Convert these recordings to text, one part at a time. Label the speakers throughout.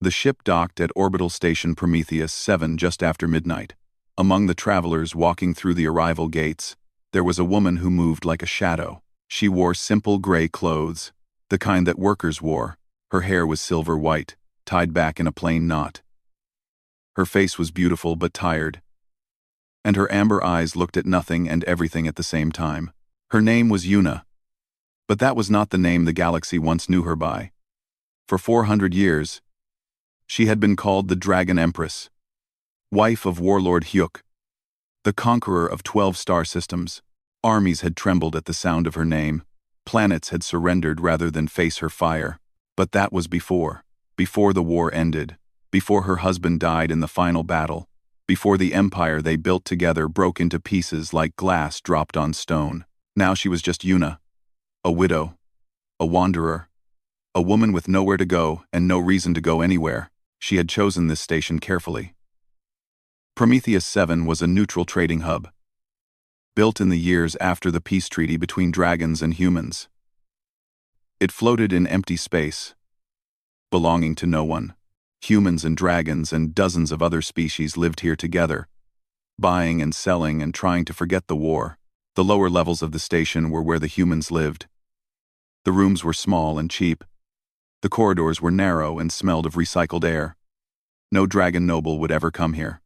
Speaker 1: The ship docked at Orbital Station Prometheus 7 just after midnight. Among the travelers walking through the arrival gates, there was a woman who moved like a shadow. She wore simple gray clothes, the kind that workers wore. Her hair was silver white, tied back in a plain knot. Her face was beautiful but tired, and her amber eyes looked at nothing and everything at the same time. Her name was Yuna, but that was not the name the galaxy once knew her by. For 400 years, she had been called the Dragon Empress, wife of Warlord Hyuk, the conqueror of 12 star systems. Armies had trembled at the sound of her name. Planets had surrendered rather than face her fire. But that was before the war ended, before her husband died in the final battle, before the empire they built together broke into pieces like glass dropped on stone. Now she was just Yuna, a widow, a wanderer, a woman with nowhere to go and no reason to go anywhere. She had chosen this station carefully. Prometheus 7 was a neutral trading hub, built in the years after the peace treaty between dragons and humans. It floated in empty space, belonging to no one. Humans and dragons and dozens of other species lived here together, buying and selling and trying to forget the war. The lower levels of the station were where the humans lived. The rooms were small and cheap. The corridors were narrow and smelled of recycled air. No dragon noble would ever come here.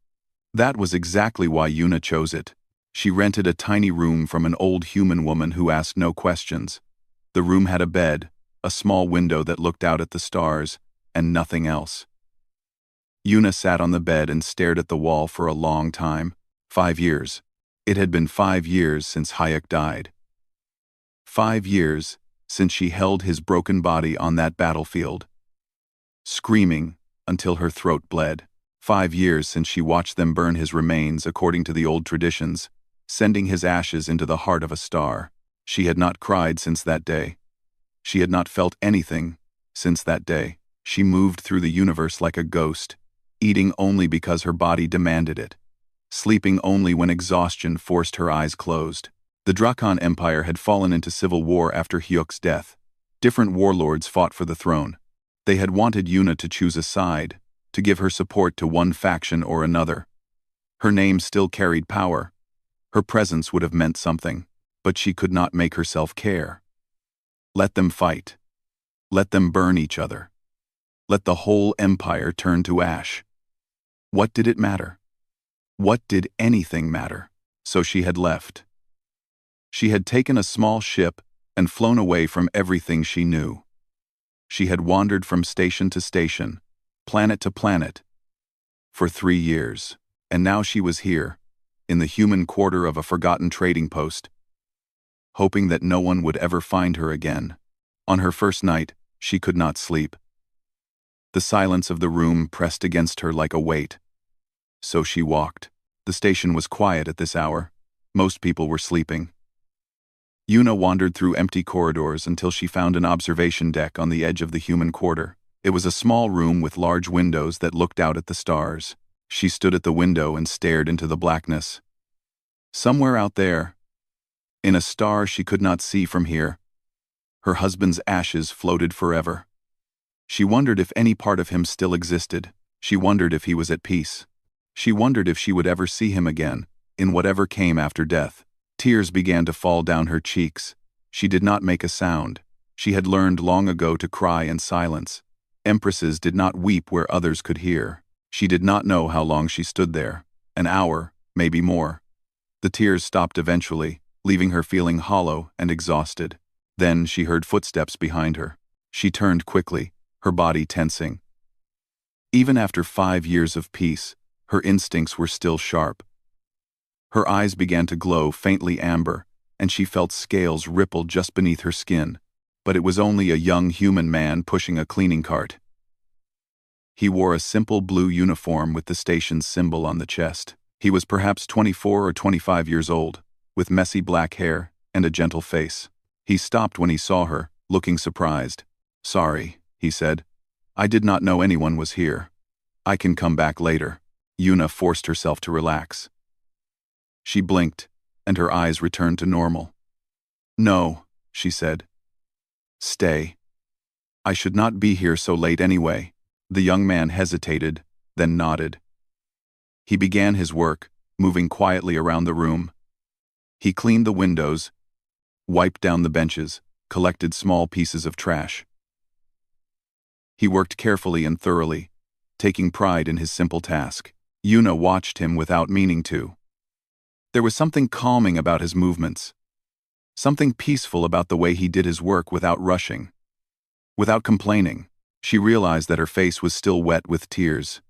Speaker 1: That was exactly why Yuna chose it. She rented a tiny room from an old human woman who asked no questions. The room had a bed, a small window that looked out at the stars, and nothing else. Yuna sat on the bed and stared at the wall for a long time. 5 years. It had been 5 years since Hyuk died. 5 years since she held his broken body on that battlefield, screaming until her throat bled. 5 years since she watched them burn his remains according to the old traditions, sending his ashes into the heart of a star. She had not cried since that day. She had not felt anything since that day. She moved through the universe like a ghost, eating only because her body demanded it, sleeping only when exhaustion forced her eyes closed. The Drakon Empire had fallen into civil war after Hyuk's death. Different warlords fought for the throne. They had wanted Yuna to choose a side, to give her support to one faction or another. Her name still carried power. Her presence would have meant something, but she could not make herself care. Let them fight. Let them burn each other. Let the whole empire turn to ash. What did it matter? What did anything matter? So she had left. She had taken a small ship and flown away from everything she knew. She had wandered from station to station, planet to planet, for 3 years, and now she was here, in the human quarter of a forgotten trading post, hoping that no one would ever find her again. On her first night, she could not sleep. The silence of the room pressed against her like a weight. So she walked. The station was quiet at this hour. Most people were sleeping. Yuna wandered through empty corridors until she found an observation deck on the edge of the human quarter. It was a small room with large windows that looked out at the stars. She stood at the window and stared into the blackness. Somewhere out there, in a star she could not see from here, her husband's ashes floated forever. She wondered if any part of him still existed. She wondered if he was at peace. She wondered if she would ever see him again, in whatever came after death. Tears began to fall down her cheeks. She did not make a sound. She had learned long ago to cry in silence. Empresses did not weep where others could hear. She did not know how long she stood there. An hour, maybe more. The tears stopped eventually, leaving her feeling hollow and exhausted. Then she heard footsteps behind her. She turned quickly, her body tensing. Even after 5 years of peace, her instincts were still sharp. Her eyes began to glow faintly amber, and she felt scales ripple just beneath her skin. But it was only a young human man pushing a cleaning cart. He wore a simple blue uniform with the station's symbol on the chest. He was perhaps 24 or 25 years old, with messy black hair and a gentle face. He stopped when he saw her, looking surprised. "Sorry," he said. "I did not know anyone was here. I can come back later." Yuna forced herself to relax. She blinked, and her eyes returned to normal. "No," she said. "Stay. I should not be here so late anyway." The young man hesitated, then nodded. He began his work, moving quietly around the room. He cleaned the windows, wiped down the benches, collected small pieces of trash. He worked carefully and thoroughly, taking pride in his simple task. Yuna watched him without meaning to. There was something calming about his movements, something peaceful about the way he did his work without rushing. Without complaining, she realized that her face was still wet with tears.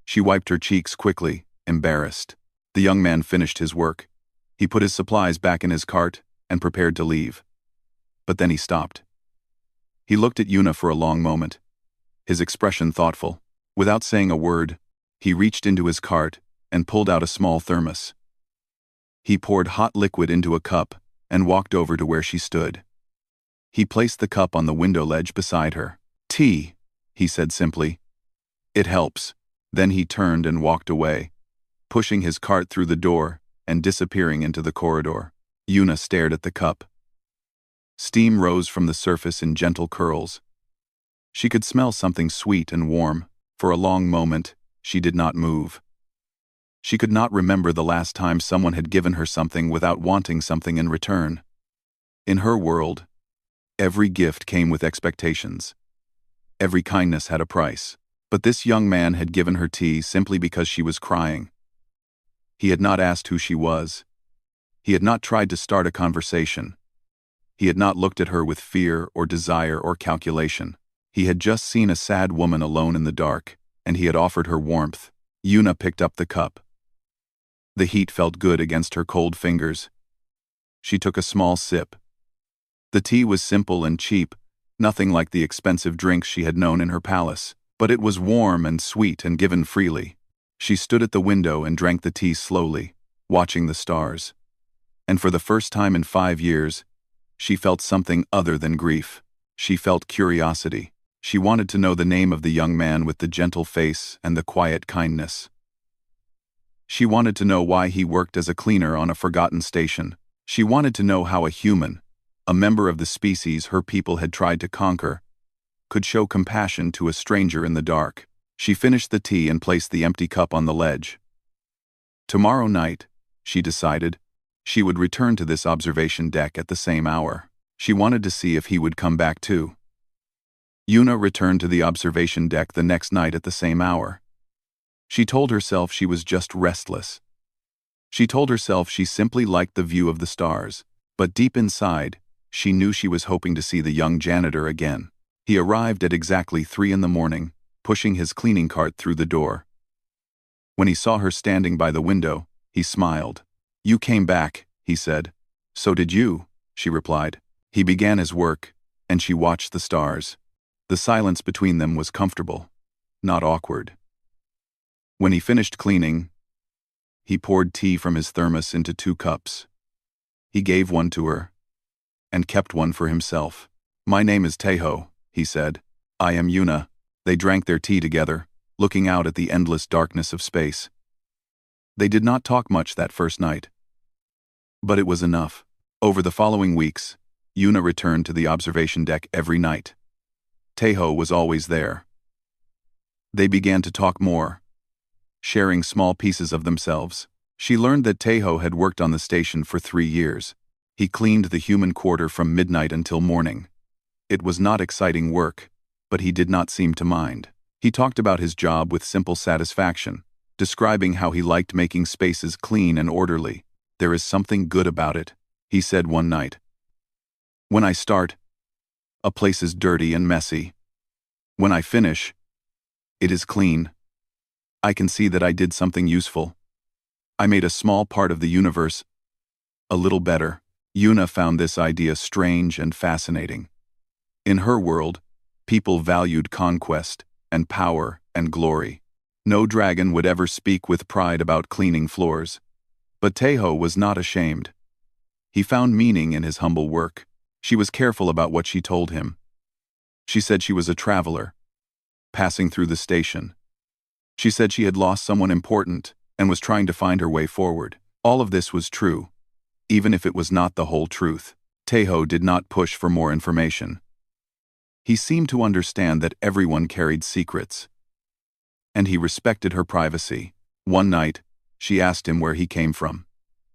Speaker 1: She wiped her cheeks quickly, embarrassed. The young man finished his work. He put his supplies back in his cart and prepared to leave. But then he stopped. He looked at Yuna for a long moment, his expression thoughtful. Without saying a word, he reached into his cart and pulled out a small thermos. He poured hot liquid into a cup and walked over to where she stood. He placed the cup on the window ledge beside her. "Tea," he said simply. "It helps." Then he turned and walked away, pushing his cart through the door and disappearing into the corridor. Yuna stared at the cup. Steam rose from the surface in gentle curls. She could smell something sweet and warm. For a long moment, she did not move. She could not remember the last time someone had given her something without wanting something in return. In her world, every gift came with expectations. Every kindness had a price. But this young man had given her tea simply because she was crying. He had not asked who she was. He had not tried to start a conversation. He had not looked at her with fear or desire or calculation. He had just seen a sad woman alone in the dark, and he had offered her warmth. Yuna picked up the cup. The heat felt good against her cold fingers. She took a small sip. The tea was simple and cheap, nothing like the expensive drinks she had known in her palace, but it was warm and sweet and given freely. She stood at the window and drank the tea slowly, watching the stars. And for the first time in 5 years, she felt something other than grief. She felt curiosity. She wanted to know the name of the young man with the gentle face and the quiet kindness. She wanted to know why he worked as a cleaner on a forgotten station. She wanted to know how a human, a member of the species her people had tried to conquer, could show compassion to a stranger in the dark. She finished the tea and placed the empty cup on the ledge. Tomorrow night, she decided, she would return to this observation deck at the same hour. She wanted to see if he would come back too. Yuna returned to the observation deck the next night at the same hour. She told herself she was just restless. She told herself she simply liked the view of the stars, but deep inside, she knew she was hoping to see the young janitor again. He arrived at exactly 3 in the morning, pushing his cleaning cart through the door. When he saw her standing by the window, he smiled. "You came back," he said. "So did you," she replied. He began his work, and she watched the stars. The silence between them was comfortable, not awkward. When he finished cleaning, he poured tea from his thermos into 2 cups. He gave one to her, and kept one for himself. "My name is Tejo," he said. "I am Yuna." They drank their tea together, looking out at the endless darkness of space. They did not talk much that first night, but it was enough. Over the following weeks, Yuna returned to the observation deck every night. Tejo was always there. They began to talk more, sharing small pieces of themselves. She learned that Tejo had worked on the station for 3 years. He cleaned the human quarter from midnight until morning. It was not exciting work, but he did not seem to mind. He talked about his job with simple satisfaction, describing how he liked making spaces clean and orderly. "There is something good about it," he said one night. "When I start, a place is dirty and messy. When I finish, it is clean. I can see that I did something useful. I made a small part of the universe a little better." Yuna found this idea strange and fascinating. In her world, people valued conquest and power and glory. No dragon would ever speak with pride about cleaning floors. But Tejo was not ashamed. He found meaning in his humble work. She was careful about what she told him. She said she was a traveler, passing through the station. She said she had lost someone important and was trying to find her way forward. All of this was true, even if it was not the whole truth. Tejo did not push for more information. He seemed to understand that everyone carried secrets, And he respected her privacy. One night, she asked him where he came from.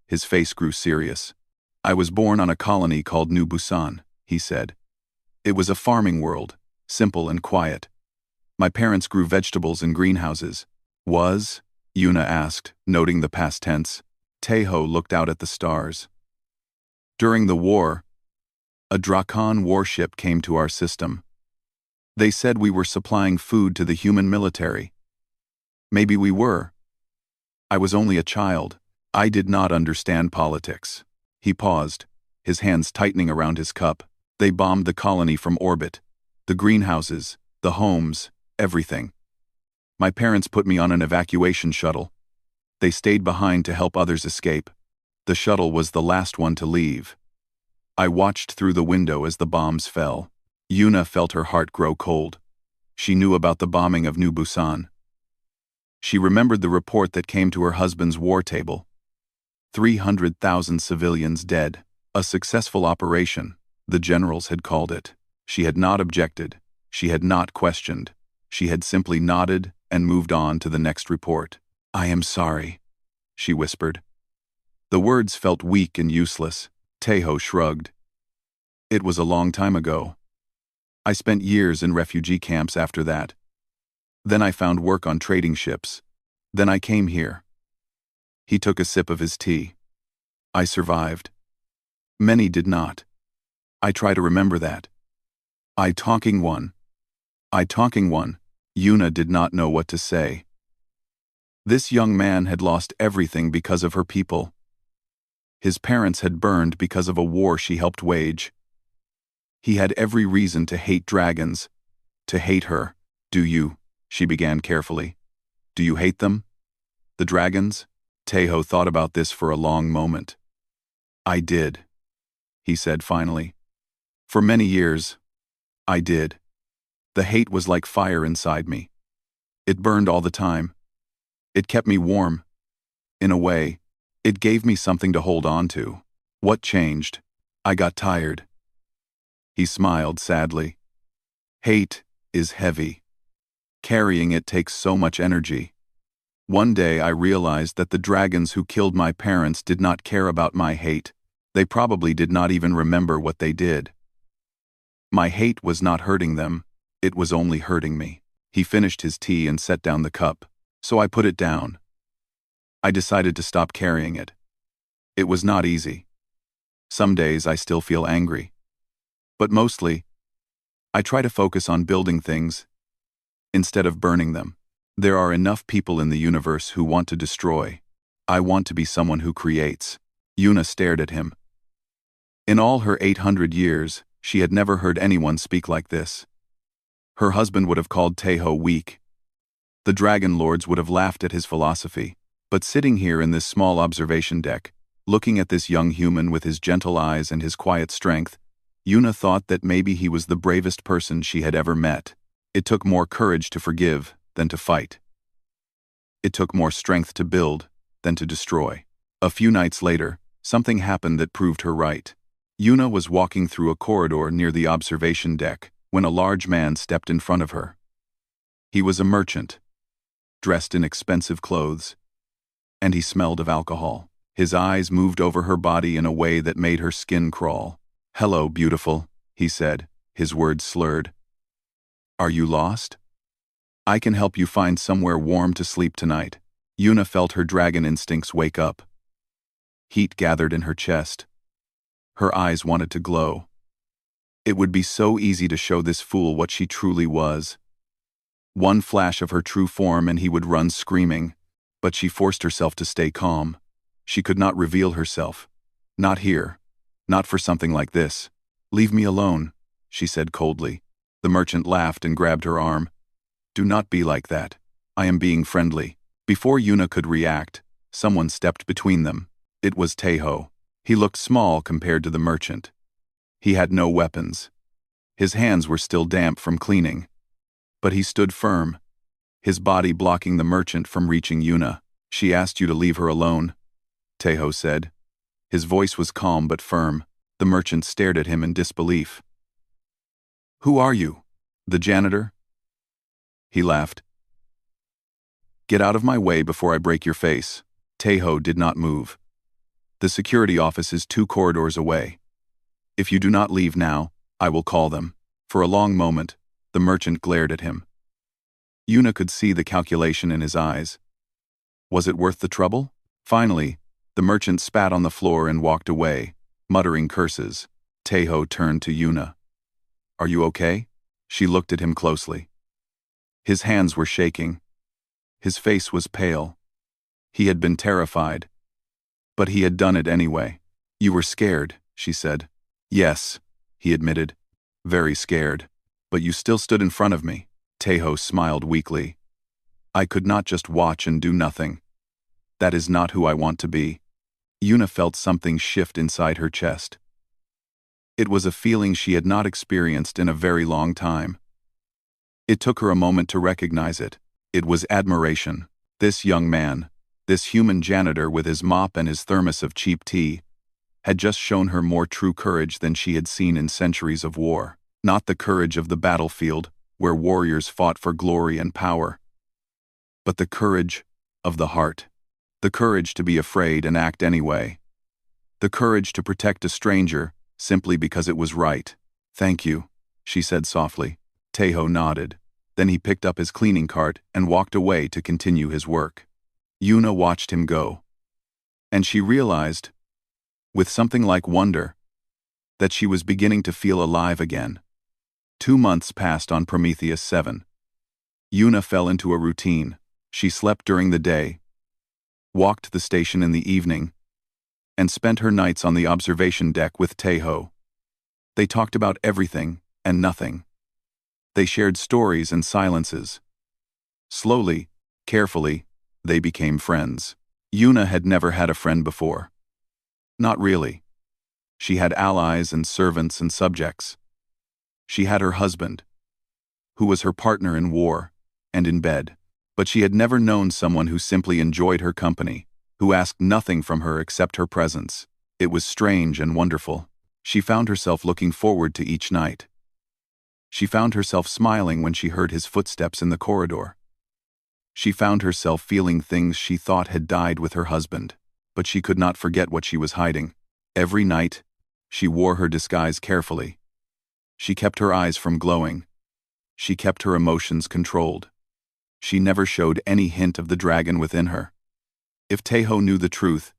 Speaker 1: His face grew serious. "I was born on a colony called New Busan," he said. "It was a farming world, simple and quiet. My parents grew vegetables in greenhouses." "Was?" Yuna asked, noting the past tense. Taeho looked out at the stars. "During the war, a Drakon warship came to our system. They said we were supplying food to the human military. Maybe we were. I was only a child. I did not understand politics." He paused, his hands tightening around his cup. "They bombed the colony from orbit. The greenhouses, the homes, everything. My parents put me on an evacuation shuttle. They stayed behind to help others escape. The shuttle was the last one to leave. I watched through the window as the bombs fell." Yuna felt her heart grow cold. She knew about the bombing of New Busan. She remembered the report that came to her husband's war table. 300,000 civilians dead. A successful operation, the generals had called it. She had not objected. She had not questioned. She had simply nodded and moved on to the next report. "I am sorry," she whispered. The words felt weak and useless. Taeho shrugged. "It was a long time ago. I spent years in refugee camps after that. Then I found work on trading ships. Then I came here." He took a sip of his tea. "I survived. Many did not. I try to remember that. I talking one. Yuna did not know what to say. This young man had lost everything because of her people. His parents had burned because of a war she helped wage. He had every reason to hate dragons, to hate her. "Do you?" she began carefully. "Do you hate them? The dragons?" Taeho thought about this for a long moment. "I did," he said finally. "For many years, I did. The hate was like fire inside me. It burned all the time. It kept me warm. In a way, it gave me something to hold on to. What changed? I got tired." He smiled sadly. "Hate is heavy. Carrying it takes so much energy. One day I realized that the dragons who killed my parents did not care about my hate. They probably did not even remember what they did. My hate was not hurting them, it was only hurting me." He finished his tea and set down the cup. "So I put it down. I decided to stop carrying it. It was not easy. Some days I still feel angry. But mostly, I try to focus on building things instead of burning them. There are enough people in the universe who want to destroy. I want to be someone who creates." Yuna stared at him. In all her 800 years, she had never heard anyone speak like this. Her husband would have called Taeho weak. The dragon lords would have laughed at his philosophy. But sitting here in this small observation deck, looking at this young human with his gentle eyes and his quiet strength, Yuna thought that maybe he was the bravest person she had ever met. It took more courage to forgive than to fight. It took more strength to build than to destroy. A few nights later, something happened that proved her right. Yuna was walking through a corridor near the observation deck when a large man stepped in front of her. He was a merchant, dressed in expensive clothes, and he smelled of alcohol. His eyes moved over her body in a way that made her skin crawl. "Hello, beautiful," he said, his words slurred. "Are you lost? I can help you find somewhere warm to sleep tonight." Yuna felt her dragon instincts wake up. Heat gathered in her chest. Her eyes wanted to glow. It would be so easy to show this fool what she truly was. One flash of her true form and he would run screaming, but she forced herself to stay calm. She could not reveal herself. "Not here. Not for something like this. Leave me alone," she said coldly. The merchant laughed and grabbed her arm. "Do not be like that. I am being friendly." Before Yuna could react, someone stepped between them. It was Taeho. He looked small compared to the merchant. He had no weapons. His hands were still damp from cleaning. But he stood firm, his body blocking the merchant from reaching Yuna. "She asked you to leave her alone," Taeho said. His voice was calm but firm. The merchant stared at him in disbelief. "Who are you? The janitor?" He laughed. Get out of my way before I break your face. Taeho did not move. The security office is 2 corridors away. If you do not leave now, I will call them. For a long moment, the merchant glared at him. Yuna could see the calculation in his eyes. Was it worth the trouble? Finally, the merchant spat on the floor and walked away, muttering curses. Taeho turned to Yuna. Are you okay? She looked at him closely. His hands were shaking. His face was pale. He had been terrified. But he had done it anyway. You were scared, she said. Yes, he admitted. Very scared. But you still stood in front of me. Taeho smiled weakly. I could not just watch and do nothing. That is not who I want to be. Yuna felt something shift inside her chest. It was a feeling she had not experienced in a very long time. It took her a moment to recognize it. It was admiration. This young man, this human janitor with his mop and his thermos of cheap tea, had just shown her more true courage than she had seen in centuries of war. Not the courage of the battlefield, where warriors fought for glory and power, but the courage of the heart. The courage to be afraid and act anyway. The courage to protect a stranger simply because it was right. Thank you, she said softly. Taeho nodded. Then he picked up his cleaning cart and walked away to continue his work. Yuna watched him go. And she realized, with something like wonder, that she was beginning to feel alive again. 2 months passed on Prometheus 7. Yuna fell into a routine. She slept during the day, walked the station in the evening, and spent her nights on the observation deck with Taeho. They talked about everything and nothing. They shared stories and silences. Slowly, carefully, they became friends. Yuna had never had a friend before. Not really. She had allies and servants and subjects. She had her husband, who was her partner in war and in bed. But she had never known someone who simply enjoyed her company, who asked nothing from her except her presence. It was strange and wonderful. She found herself looking forward to each night. She found herself smiling when she heard his footsteps in the corridor. She found herself feeling things she thought had died with her husband, but she could not forget what she was hiding. Every night, she wore her disguise carefully. She kept her eyes from glowing. She kept her emotions controlled. She never showed any hint of the dragon within her. If Taeho knew the truth,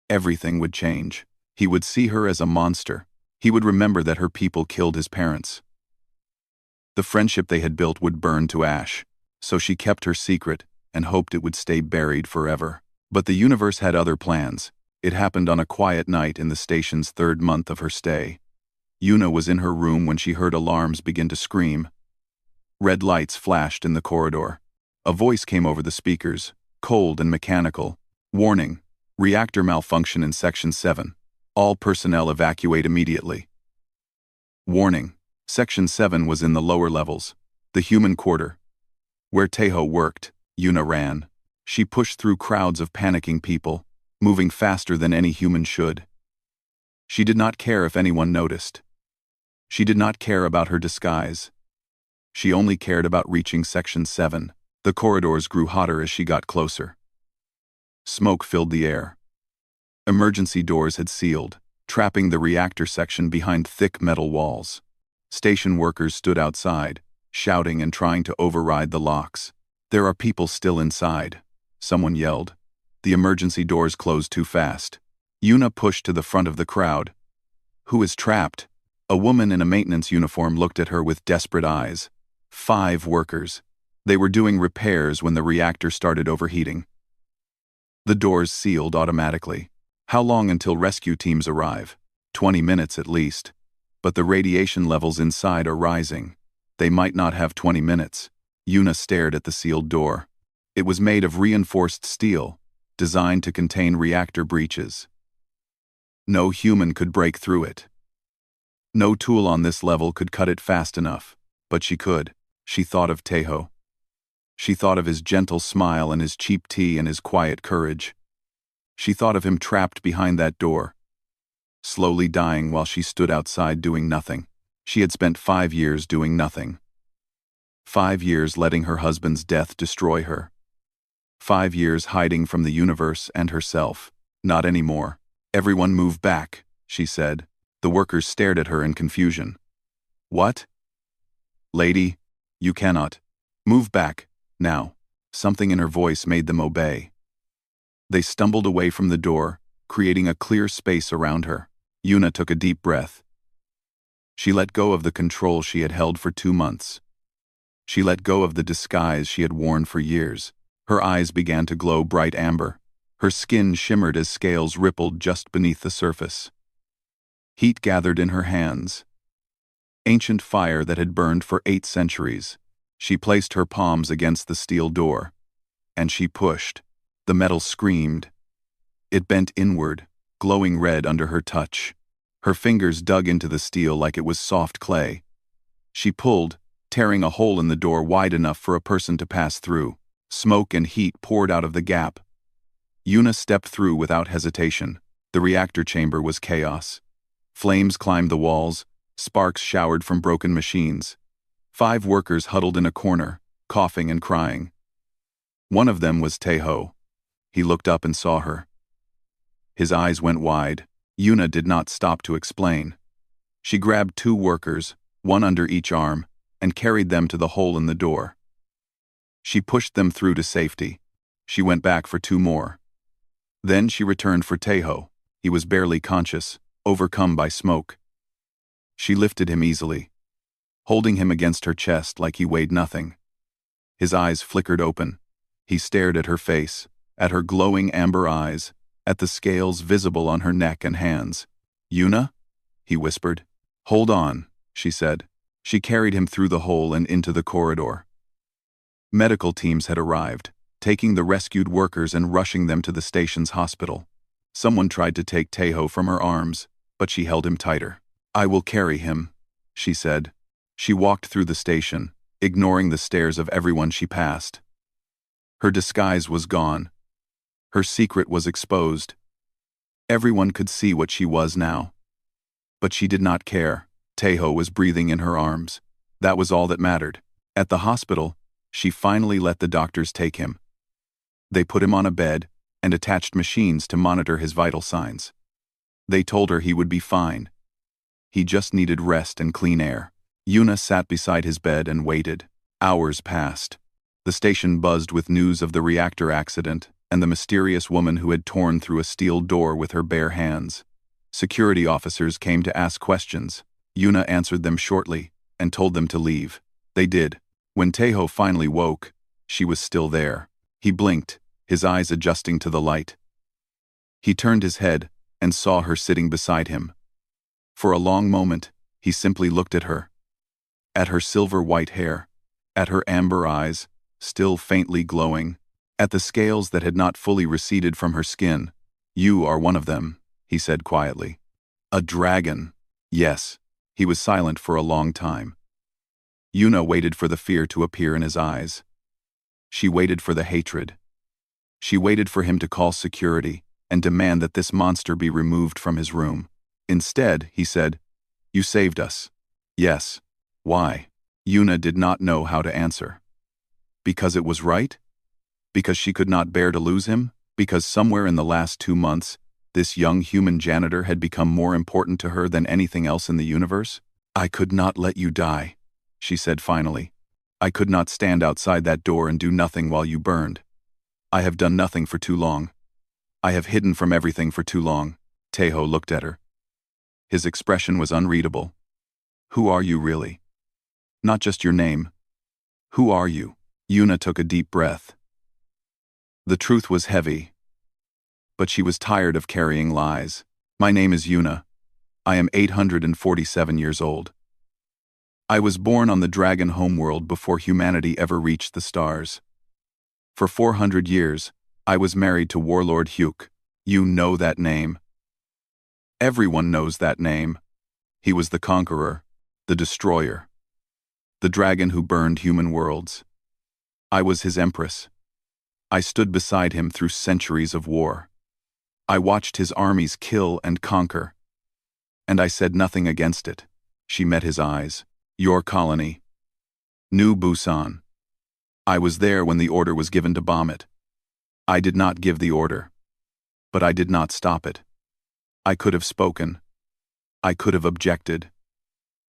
Speaker 1: everything would change. He would see her as a monster. He would remember that her people killed his parents. The friendship they had built would burn to ash. So she kept her secret and hoped it would stay buried forever. But the universe had other plans. It happened on a quiet night in the station's 3rd month of her stay. Yuna was in her room when she heard alarms begin to scream. Red lights flashed in the corridor. A voice came over the speakers, cold and mechanical. Warning: reactor malfunction in Section 7. All personnel evacuate immediately. Warning: Section 7 was in the lower levels, the human quarter. Where Taeho worked, Yuna ran. She pushed through crowds of panicking people, moving faster than any human should. She did not care if anyone noticed. She did not care about her disguise. She only cared about reaching Section 7. The corridors grew hotter as she got closer. Smoke filled the air. Emergency doors had sealed, trapping the reactor section behind thick metal walls. Station workers stood outside, shouting and trying to override the locks. There are people still inside, someone yelled. The emergency doors closed too fast. Yuna pushed to the front of the crowd. Who is trapped? A woman in a maintenance uniform looked at her with desperate eyes. 5 workers. They were doing repairs when the reactor started overheating. The doors sealed automatically. How long until rescue teams arrive? 20 minutes at least. But the radiation levels inside are rising. They might not have 20 minutes. Yuna stared at the sealed door. It was made of reinforced steel, designed to contain reactor breaches. No human could break through it. No tool on this level could cut it fast enough. But she could. She thought of Taeho. She thought of his gentle smile and his cheap tea and his quiet courage. She thought of him trapped behind that door, slowly dying while she stood outside doing nothing. She had spent 5 years doing nothing. 5 years letting her husband's death destroy her. 5 years hiding from the universe and herself. Not anymore. Everyone move back, she said. The workers stared at her in confusion. What? Lady, you cannot. Move back, now. Something in her voice made them obey. They stumbled away from the door, creating a clear space around her. Yuna took a deep breath. She let go of the control she had held for 2 months. She let go of the disguise she had worn for years. Her eyes began to glow bright amber. Her skin shimmered as scales rippled just beneath the surface. Heat gathered in her hands. Ancient fire that had burned for 8 centuries. She placed her palms against the steel door. And she pushed. The metal screamed. It bent inward, glowing red under her touch. Her fingers dug into the steel like it was soft clay. She pulled, tearing a hole in the door wide enough for a person to pass through. Smoke and heat poured out of the gap. Yuna stepped through without hesitation. The reactor chamber was chaos. Flames climbed the walls, sparks showered from broken machines. 5 workers huddled in a corner, coughing and crying. One of them was Taeho. He looked up and saw her. His eyes went wide. Yuna did not stop to explain. She grabbed 2 workers, one under each arm, and carried them to the hole in the door. She pushed them through to safety. She went back for 2 more. Then she returned for Taeho. He was barely conscious, overcome by smoke. She lifted him easily, holding him against her chest like he weighed nothing. His eyes flickered open. He stared at her face, at her glowing amber eyes, at the scales visible on her neck and hands. Yuna? He whispered. Hold on, she said. She carried him through the hole and into the corridor. Medical teams had arrived, taking the rescued workers and rushing them to the station's hospital. Someone tried to take Taeho from her arms, but she held him tighter. I will carry him, she said. She walked through the station, ignoring the stares of everyone she passed. Her disguise was gone. Her secret was exposed. Everyone could see what she was now. But she did not care. Taeho was breathing in her arms. That was all that mattered. At the hospital, she finally let the doctors take him. They put him on a bed and attached machines to monitor his vital signs. They told her he would be fine. He just needed rest and clean air. Yuna sat beside his bed and waited. Hours passed. The station buzzed with news of the reactor accident and the mysterious woman who had torn through a steel door with her bare hands. Security officers came to ask questions. Yuna answered them shortly and told them to leave. They did. When Taeho finally woke, she was still there. He blinked, his eyes adjusting to the light. He turned his head and saw her sitting beside him. For a long moment, he simply looked at her. At her silver-white hair, at her amber eyes, still faintly glowing, at the scales that had not fully receded from her skin. You are one of them, he said quietly. A dragon. Yes. He was silent for a long time. Yuna waited for the fear to appear in his eyes. She waited for the hatred. She waited for him to call security and demand that this monster be removed from his room. Instead, he said, You saved us. Yes. Why? Yuna did not know how to answer. Because it was right? Because she could not bear to lose him? Because somewhere in the last 2 months, this young human janitor had become more important to her than anything else in the universe? I could not let you die, she said finally. I could not stand outside that door and do nothing while you burned. I have done nothing for too long. I have hidden from everything for too long. Taeho looked at her. His expression was unreadable. Who are you really? Not just your name. Who are you? Yuna took a deep breath. The truth was heavy, but she was tired of carrying lies. My name is Yuna. I am 847 years old. I was born on the dragon homeworld before humanity ever reached the stars. For 400 years, I was married to Warlord Hyuk. You know that name. Everyone knows that name. He was the conqueror, the destroyer, the dragon who burned human worlds. I was his empress. I stood beside him through centuries of war. I watched his armies kill and conquer. And I said nothing against it. She met his eyes. Your colony. New Busan. I was there when the order was given to bomb it. I did not give the order. But I did not stop it. I could have spoken. I could have objected.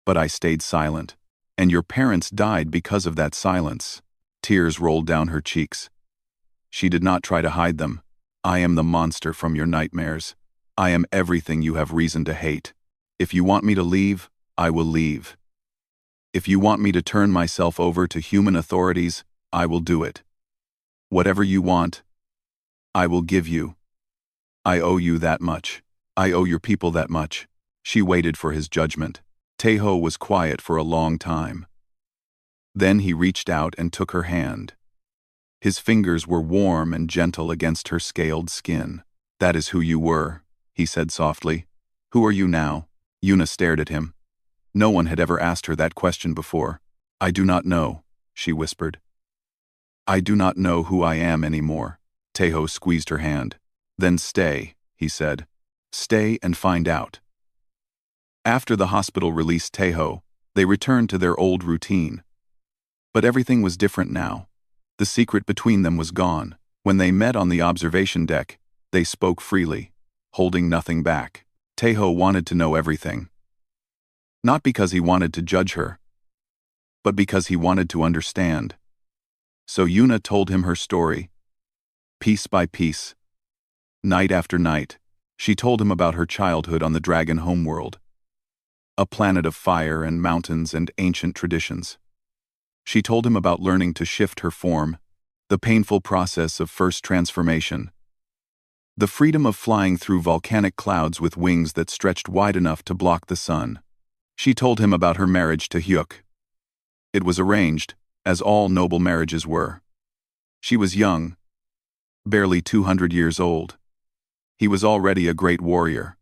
Speaker 1: But I stayed silent. And your parents died because of that silence. Tears rolled down her cheeks. She did not try to hide them. I am the monster from your nightmares. I am everything you have reason to hate. If you want me to leave, I will leave. If you want me to turn myself over to human authorities, I will do it. Whatever you want, I will give you. I owe you that much. I owe your people that much. She waited for his judgment. Teho was quiet for a long time. Then he reached out and took her hand. His fingers were warm and gentle against her scaled skin. That is who you were, he said softly. Who are you now? Yuna stared at him. No one had ever asked her that question before. I do not know, she whispered. I do not know who I am anymore. Teho squeezed her hand. Then stay, he said. Stay and find out. After the hospital released Teho, they returned to their old routine. But everything was different now. The secret between them was gone. When they met on the observation deck, they spoke freely, holding nothing back. Teho wanted to know everything. Not because he wanted to judge her, but because he wanted to understand. So Yuna told him her story. Piece by piece. Night after night, she told him about her childhood on the Dragon homeworld. A planet of fire and mountains and ancient traditions. She told him about learning to shift her form, the painful process of first transformation, the freedom of flying through volcanic clouds with wings that stretched wide enough to block the sun. She told him about her marriage to Hyuk. It was arranged, as all noble marriages were. She was young, barely 200 years old. He was already a great warrior,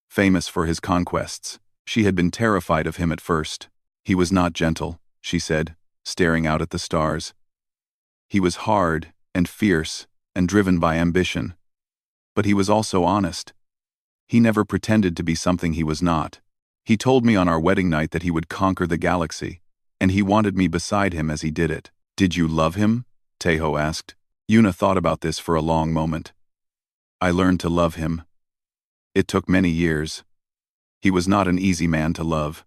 Speaker 1: famous for his conquests. She had been terrified of him at first. He was not gentle, she said, staring out at the stars. He was hard and fierce and driven by ambition. But he was also honest. He never pretended to be something he was not. He told me on our wedding night that he would conquer the galaxy, and he wanted me beside him as he did it. Did you love him? Teho asked. Yuna thought about this for a long moment. I learned to love him. It took many years. He was not an easy man to love.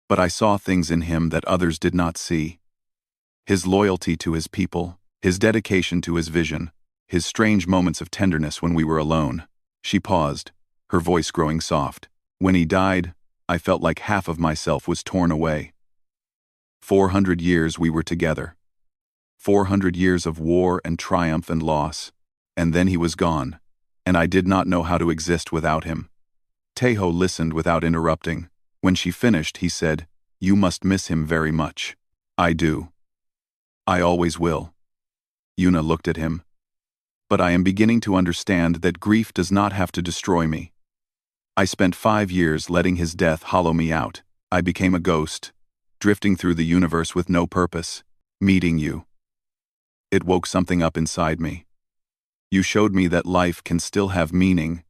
Speaker 1: But I saw things in him that others did not see. His loyalty to his people, his dedication to his vision, his strange moments of tenderness when we were alone. She paused, her voice growing soft. When he died, I felt like half of myself was torn away. 400 years we were together. 400 years of war and triumph and loss. And then he was gone, and I did not know how to exist without him. Teho listened without interrupting. When she finished, he said, You must miss him very much. I do. I always will. Yuna looked at him. But I am beginning to understand that grief does not have to destroy me. I spent 5 years letting his death hollow me out. I became a ghost, drifting through the universe with no purpose. Meeting you. It woke something up inside me. You showed me that life can still have meaning,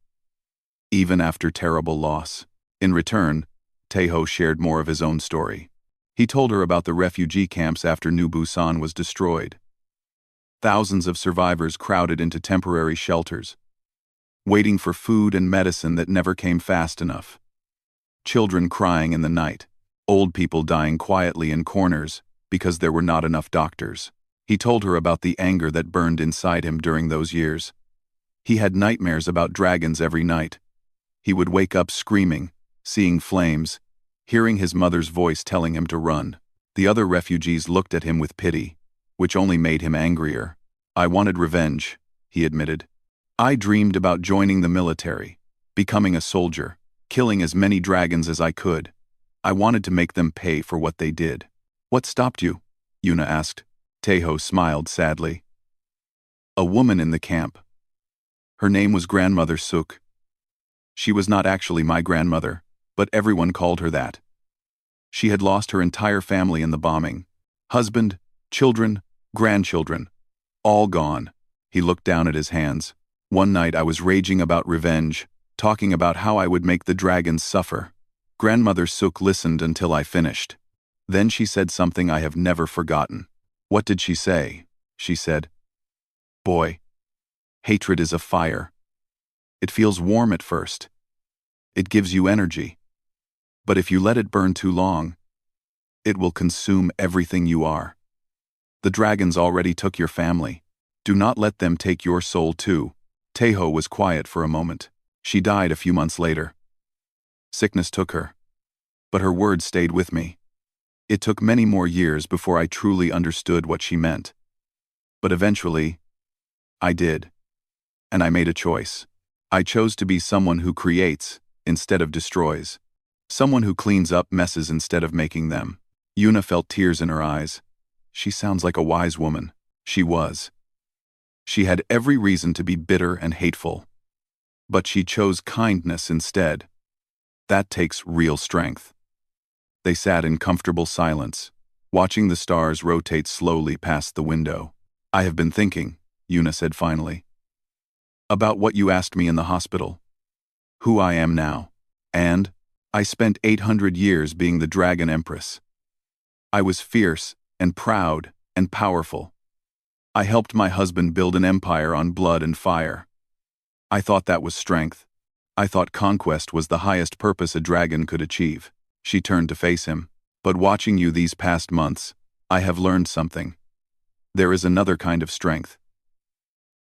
Speaker 1: even after terrible loss. In return, Teho shared more of his own story. He told her about the refugee camps after New Busan was destroyed. Thousands of survivors crowded into temporary shelters, waiting for food and medicine that never came fast enough. Children crying in the night, old people dying quietly in corners because there were not enough doctors. He told her about the anger that burned inside him during those years. He had nightmares about dragons every night. He would wake up screaming, seeing flames, hearing his mother's voice telling him to run. The other refugees looked at him with pity, which only made him angrier. I wanted revenge, he admitted. I dreamed about joining the military, becoming a soldier, killing as many dragons as I could. I wanted to make them pay for what they did. What stopped you? Yuna asked. Teho smiled sadly. A woman in the camp. Her name was Grandmother Suk. She was not actually my grandmother, but everyone called her that. She had lost her entire family in the bombing. Husband, children, grandchildren. All gone. He looked down at his hands. One night I was raging about revenge, talking about how I would make the dragons suffer. Grandmother Suk listened until I finished. Then she said something I have never forgotten. What did she say? She said, Boy, Hatred is a fire. It feels warm at first. It gives you energy. But if you let it burn too long, it will consume everything you are. The dragons already took your family. Do not let them take your soul too. Teho was quiet for a moment. She died a few months later. Sickness took her. But her words stayed with me. It took many more years before I truly understood what she meant. But eventually, I did. And I made a choice. I chose to be someone who creates instead of destroys. Someone who cleans up messes instead of making them. Yuna felt tears in her eyes. She sounds like a wise woman. She was. She had every reason to be bitter and hateful. But she chose kindness instead. That takes real strength. They sat in comfortable silence, watching the stars rotate slowly past the window. I have been thinking, Yuna said finally, about what you asked me in the hospital. Who I am now. And I spent 800 years being the Dragon Empress. I was fierce and proud and powerful. I helped my husband build an empire on blood and fire. I thought that was strength. I thought conquest was the highest purpose a dragon could achieve. She turned to face him. But watching you these past months, I have learned something. There is another kind of strength.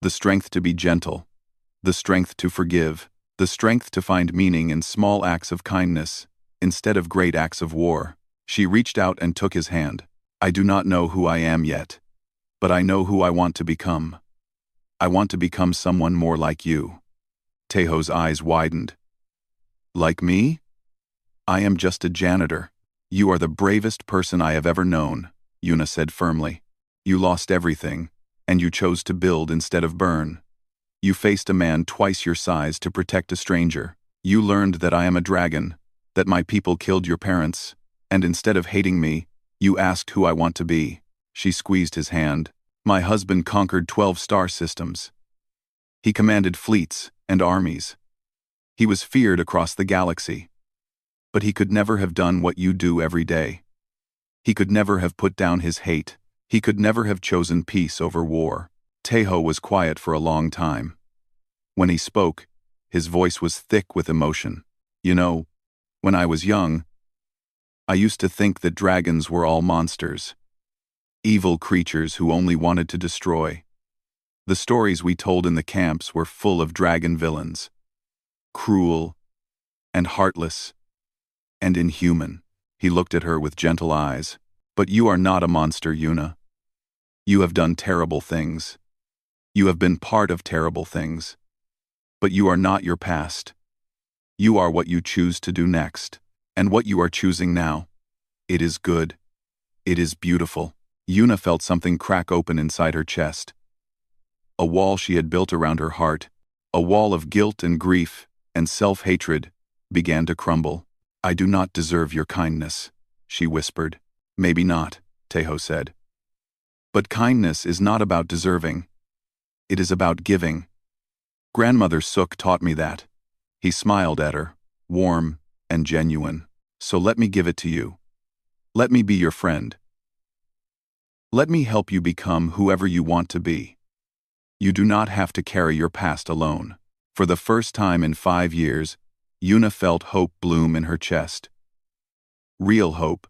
Speaker 1: The strength to be gentle. The strength to forgive. The strength to find meaning in small acts of kindness, instead of great acts of war. She reached out and took his hand. I do not know who I am yet, but I know who I want to become. I want to become someone more like you. Teho's eyes widened. Like me? I am just a janitor. You are the bravest person I have ever known, Yuna said firmly. You lost everything, and you chose to build instead of burn. You faced a man twice your size to protect a stranger. You learned that I am a dragon, that my people killed your parents, and instead of hating me, you asked who I want to be. She squeezed his hand. My husband conquered 12 star systems. He commanded fleets and armies. He was feared across the galaxy. But he could never have done what you do every day. He could never have put down his hate. He could never have chosen peace over war. Teho was quiet for a long time. When he spoke, his voice was thick with emotion. You know, when I was young, I used to think that dragons were all monsters. Evil creatures who only wanted to destroy. The stories we told in the camps were full of dragon villains. Cruel and heartless and inhuman. He looked at her with gentle eyes. But you are not a monster, Yuna. You have done terrible things. You have been part of terrible things. But you are not your past. You are what you choose to do next. And what you are choosing now. It is good. It is beautiful. Yuna felt something crack open inside her chest. A wall she had built around her heart, a wall of guilt and grief and self-hatred, began to crumble. I do not deserve your kindness, she whispered. Maybe not, Teho said. But kindness is not about deserving. It is about giving. Grandmother Suk taught me that. He smiled at her, warm and genuine. So let me give it to you. Let me be your friend. Let me help you become whoever you want to be. You do not have to carry your past alone. For the first time in 5 years, Yuna felt hope bloom in her chest. Real hope.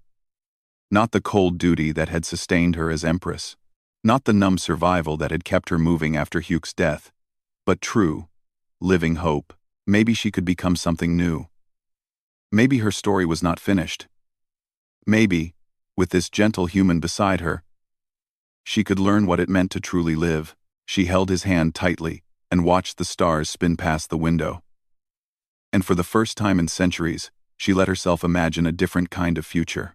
Speaker 1: Not the cold duty that had sustained her as Empress. Not the numb survival that had kept her moving after Hugh's death. But true, living hope. Maybe she could become something new. Maybe her story was not finished. Maybe, with this gentle human beside her, she could learn what it meant to truly live. She held his hand tightly and watched the stars spin past the window. And for the first time in centuries, she let herself imagine a different kind of future.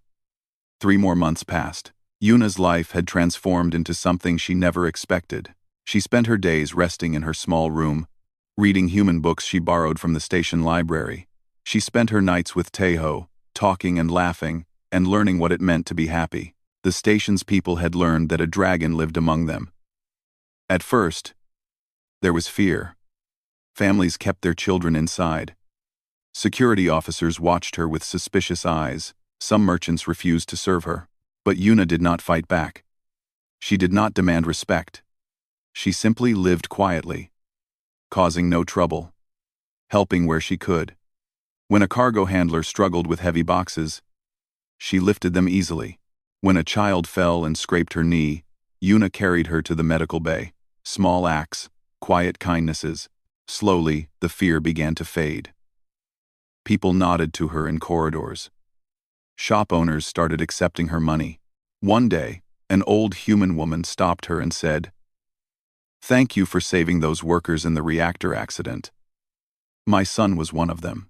Speaker 1: 3 more months passed. Yuna's life had transformed into something she never expected. She spent her days resting in her small room, reading human books she borrowed from the station library. She spent her nights with Teho, talking and laughing, and learning what it meant to be happy. The station's people had learned that a dragon lived among them. At first, there was fear. Families kept their children inside. Security officers watched her with suspicious eyes. Some merchants refused to serve her. But Yuna did not fight back. She did not demand respect. She simply lived quietly, causing no trouble, helping where she could. When a cargo handler struggled with heavy boxes, she lifted them easily. When a child fell and scraped her knee, Yuna carried her to the medical bay. Small acts, quiet kindnesses. Slowly, the fear began to fade. People nodded to her in corridors. Shop owners started accepting her money. One day, an old human woman stopped her and said, "Thank you for saving those workers in the reactor accident. My son was one of them."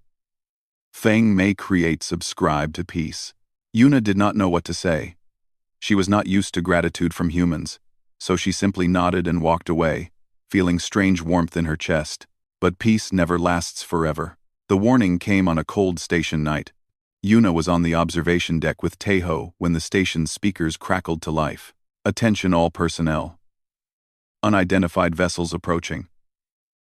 Speaker 1: Feng Mei create subscribe to peace. Yuna did not know what to say. She was not used to gratitude from humans, so she simply nodded and walked away, feeling strange warmth in her chest. But peace never lasts forever. The warning came on a cold station night. Yuna was on the observation deck with Taeho when the station's speakers crackled to life. "Attention all personnel. Unidentified vessels approaching.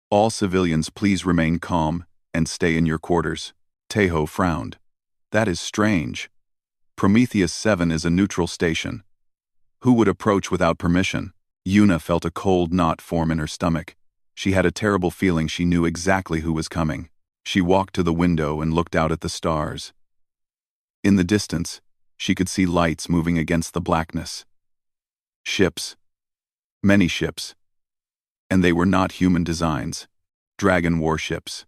Speaker 1: All civilians please remain calm and stay in your quarters." Taeho frowned. "That is strange. Prometheus 7 is a neutral station. Who would approach without permission?" Yuna felt a cold knot form in her stomach. She had a terrible feeling she knew exactly who was coming. She walked to the window and looked out at the stars. In the distance, she could see lights moving against the blackness. Ships. Many ships. And they were not human designs. Dragon warships.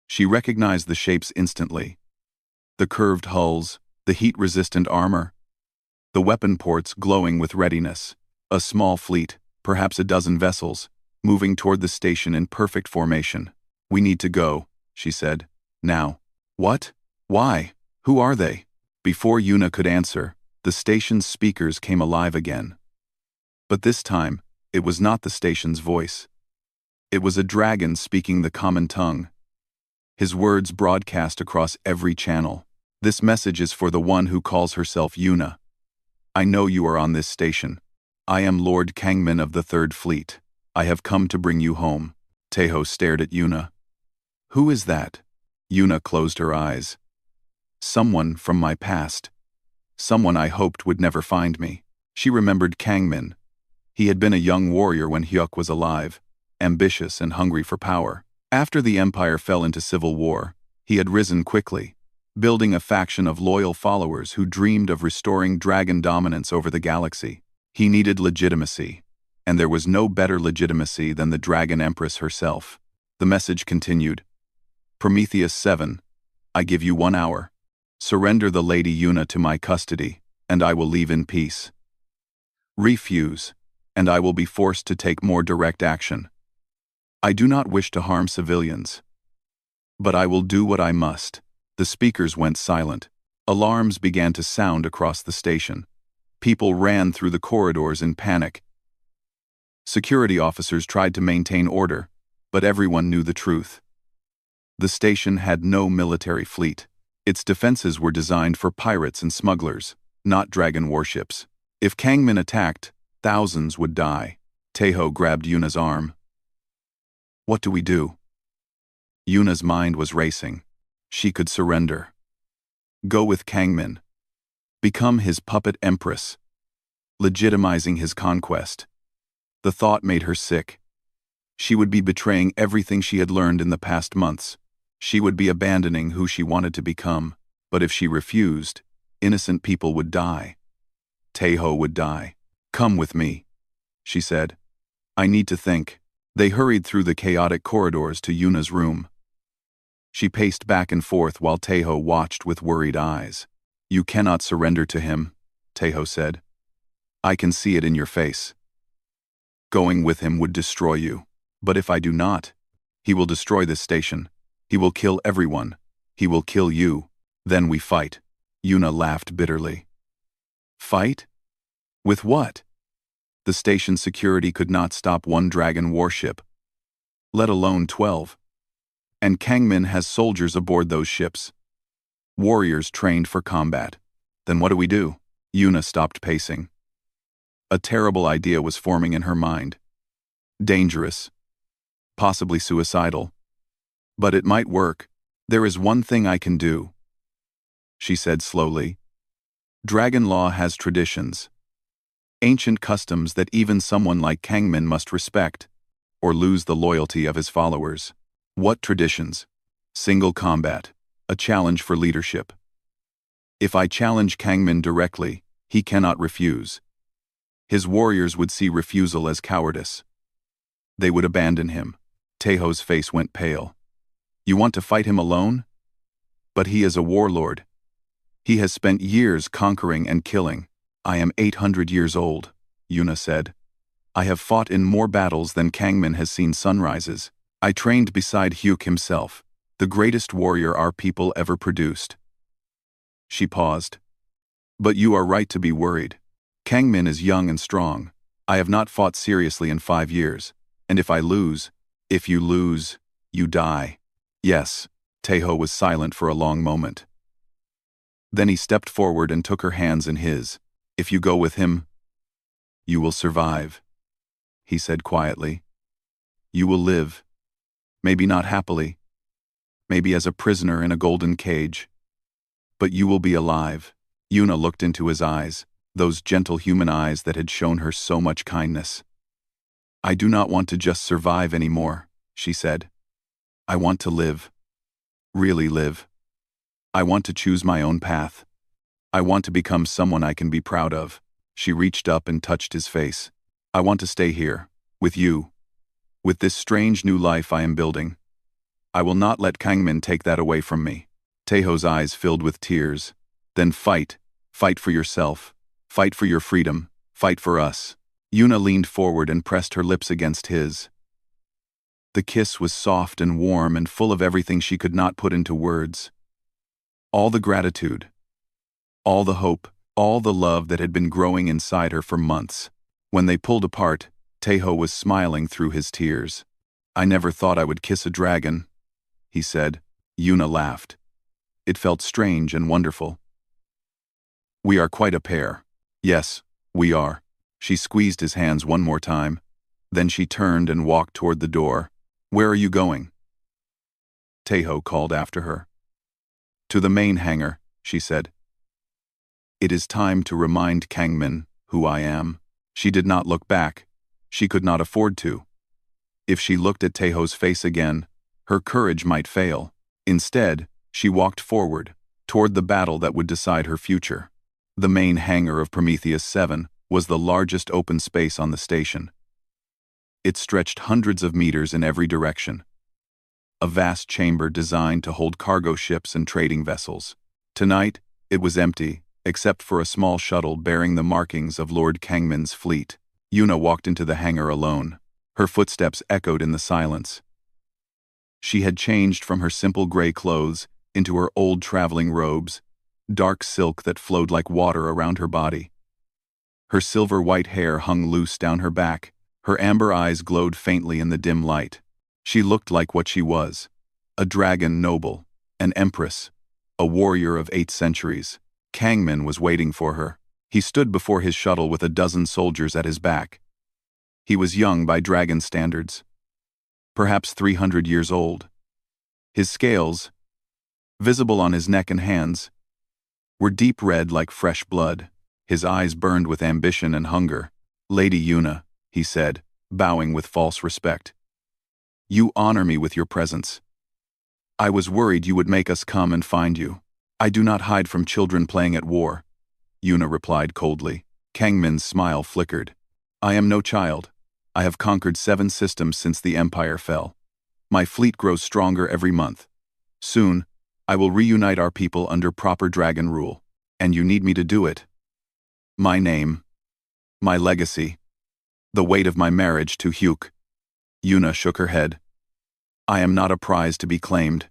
Speaker 1: She recognized the shapes instantly. The curved hulls, the heat-resistant armor, the weapon ports glowing with readiness. A small fleet, perhaps a dozen vessels, moving toward the station in perfect formation. "We need to go," she said. "Now." "What? Why? Who are they?" Before Yuna could answer, the station's speakers came alive again. But this time, it was not the station's voice. It was a dragon speaking the common tongue. His words broadcast across every channel. "This message is for the one who calls herself Yuna. I know you are on this station. I am Lord Kangmin of the Third Fleet. I have come to bring you home." Taeho stared at Yuna. "Who is that?" Yuna closed her eyes. "Someone from my past. Someone I hoped would never find me." She remembered Kangmin. He had been a young warrior when Hyuk was alive, ambitious and hungry for power. After the empire fell into civil war, he had risen quickly, building a faction of loyal followers who dreamed of restoring dragon dominance over the galaxy. He needed legitimacy, and there was no better legitimacy than the Dragon Empress herself. The message continued. "Prometheus 7, I give you 1 hour. Surrender the Lady Yuna to my custody, and I will leave in peace. Refuse, and I will be forced to take more direct action. I do not wish to harm civilians, but I will do what I must." The speakers went silent. Alarms began to sound across the station. People ran through the corridors in panic. Security officers tried to maintain order, but everyone knew the truth. The station had no military fleet. Its defenses were designed for pirates and smugglers, not dragon warships. If Kangmin attacked, thousands would die. Taeho grabbed Yuna's arm. "What do we do?" Yuna's mind was racing. She could surrender. Go with Kangmin. Become his puppet empress, legitimizing his conquest. The thought made her sick. She would be betraying everything she had learned in the past months. She would be abandoning who she wanted to become. But if she refused, innocent people would die. Taeho would die. "Come with me," she said. "I need to think." They hurried through the chaotic corridors to Yuna's room. She paced back and forth while Taeho watched with worried eyes. "You cannot surrender to him," Taeho said. "I can see it in your face. Going with him would destroy you. But if I do not, he will destroy this station. He will kill everyone. He will kill you. Then we fight." Yuna laughed bitterly. "Fight? With what?" The station security could not stop one dragon warship, let alone 12. And Kangmin has soldiers aboard those ships. Warriors trained for combat. Then what do we do? Yuna stopped pacing. A terrible idea was forming in her mind. Dangerous. Possibly suicidal. But it might work. "There is one thing I can do," she said slowly. "Dragon law has traditions. Ancient customs that even someone like Kangmin must respect. or lose the loyalty of his followers. What traditions? Single combat. A challenge for leadership. If I challenge Kangmin directly, he cannot refuse. His warriors would see refusal as cowardice. They would abandon him. Taeho's face went pale. You want to fight him alone? But he is a warlord. He has spent years conquering and killing. I am 800 years old, Yuna said. I have fought in more battles than Kangmin has seen sunrises. I trained beside Hyuk himself, the greatest warrior our people ever produced. She paused. But you are right to be worried. Kangmin is young and strong. I have not fought seriously in 5 years, and if you lose, you die. Yes, Taeho was silent for a long moment. Then he stepped forward and took her hands in his. If you go with him, you will survive, he said quietly. You will live. Maybe not happily. Maybe as a prisoner in a golden cage. But you will be alive. Yuna looked into his eyes, those gentle human eyes that had shown her so much kindness. I do not want to just survive anymore, she said. I want to live. Really live. I want to choose my own path. I want to become someone I can be proud of. She reached up and touched his face. I want to stay here, with you. With this strange new life I am building. I will not let Kangmin take that away from me. Taeho's eyes filled with tears. Then fight. Fight for yourself. Fight for your freedom. Fight for us. Yuna leaned forward and pressed her lips against his. The kiss was soft and warm and full of everything she could not put into words. All the gratitude. All the hope. All the love that had been growing inside her for months. When they pulled apart, Taeho was smiling through his tears. I never thought I would kiss a dragon, he said. Yuna laughed. It felt strange and wonderful. We are quite a pair. Yes, we are. She squeezed his hands one more time. Then she turned and walked toward the door. Where are you going? Taeho called after her. To the main hangar, she said. It is time to remind Kangmin who I am. She did not look back. She could not afford to. If she looked at Taeho's face again, her courage might fail. Instead, she walked forward, toward the battle that would decide her future. The main hangar of Prometheus 7 was the largest open space on the station. It stretched hundreds of meters in every direction. A vast chamber designed to hold cargo ships and trading vessels. Tonight, it was empty, except for a small shuttle bearing the markings of Lord Kangmin's fleet. Yuna walked into the hangar alone. Her footsteps echoed in the silence. She had changed from her simple gray clothes into her old traveling robes, dark silk that flowed like water around her body. Her silver-white hair hung loose down her back. Her amber eyes glowed faintly in the dim light. She looked like what she was, a dragon noble, an empress, a warrior of 8 centuries. Kangmin was waiting for her. He stood before his shuttle with a dozen soldiers at his back. He was young by dragon standards, perhaps 300 years old. His scales, visible on his neck and hands, were deep red like fresh blood. His eyes burned with ambition and hunger. Lady Yuna, he said, bowing with false respect. You honor me with your presence. I was worried you would make us come and find you. I do not hide from children playing at war, Yuna replied coldly. Kangmin's smile flickered. I am no child. I have conquered 7 systems since the Empire fell. My fleet grows stronger every month. Soon, I will reunite our people under proper dragon rule, and you need me to do it. My name, my legacy, the weight of my marriage to Hyuk. Yuna shook her head. I am not a prize to be claimed.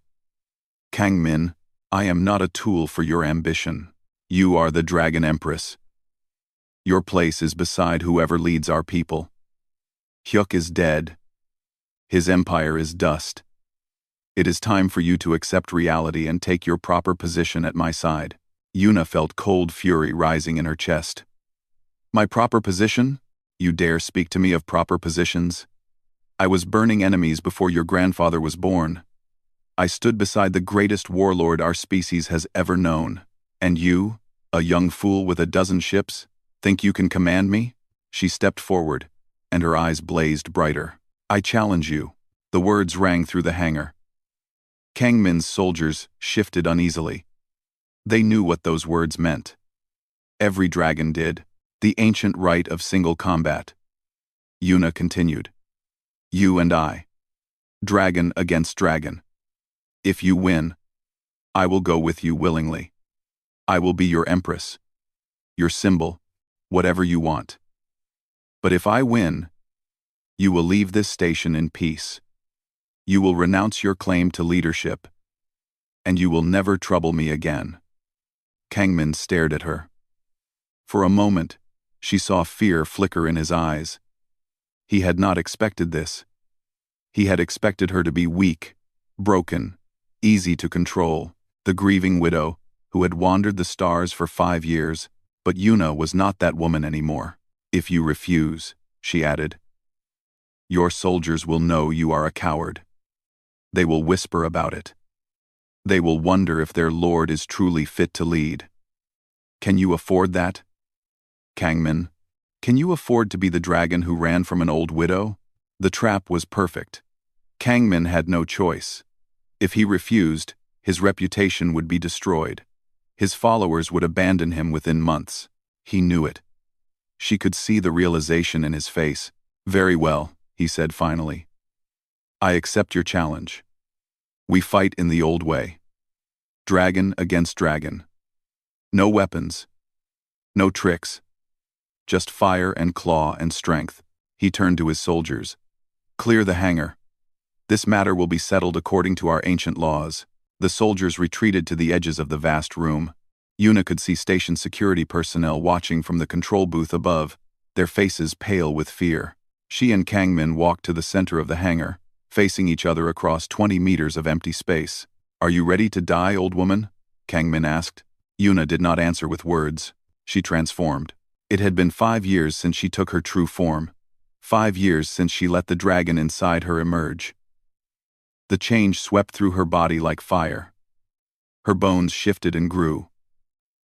Speaker 1: Kangmin, I am not a tool for your ambition. You are the Dragon Empress. Your place is beside whoever leads our people. Hyuk is dead. His empire is dust. It is time for you to accept reality and take your proper position at my side. Yuna felt cold fury rising in her chest. My proper position? You dare speak to me of proper positions? I was burning enemies before your grandfather was born. I stood beside the greatest warlord our species has ever known. And you, a young fool with a dozen ships, think you can command me? She stepped forward, and her eyes blazed brighter. I challenge you. The words rang through the hangar. Kang Min's soldiers shifted uneasily. They knew what those words meant. Every dragon did. The ancient rite of single combat. Yuna continued. You and I. Dragon against dragon. If you win, I will go with you willingly. I will be your empress. Your symbol, whatever you want. But if I win, you will leave this station in peace. You will renounce your claim to leadership, and you will never trouble me again. Kang Min stared at her. For a moment, she saw fear flicker in his eyes. He had not expected this. He had expected her to be weak, broken, easy to control, the grieving widow who had wandered the stars for 5 years, but Yuna was not that woman anymore. If you refuse, she added, your soldiers will know you are a coward. They will whisper about it. They will wonder if their lord is truly fit to lead. Can you afford that? Kang Min, can you afford to be the dragon who ran from an old widow? The trap was perfect. Kang Min had no choice. If he refused, his reputation would be destroyed. His followers would abandon him within months. He knew it. She could see the realization in his face. Very well, he said finally. I accept your challenge. We fight in the old way. Dragon against dragon. No weapons. No tricks. Just fire and claw and strength. He turned to his soldiers. Clear the hangar. This matter will be settled according to our ancient laws. The soldiers retreated to the edges of the vast room. Yuna could see station security personnel watching from the control booth above, their faces pale with fear. She and Kang Min walked to the center of the hangar, facing each other across 20 meters of empty space. Are you ready to die, old woman? Kang Min asked. Yuna did not answer with words. She transformed. It had been 5 years since she took her true form. 5 years since she let the dragon inside her emerge. The change swept through her body like fire. Her bones shifted and grew.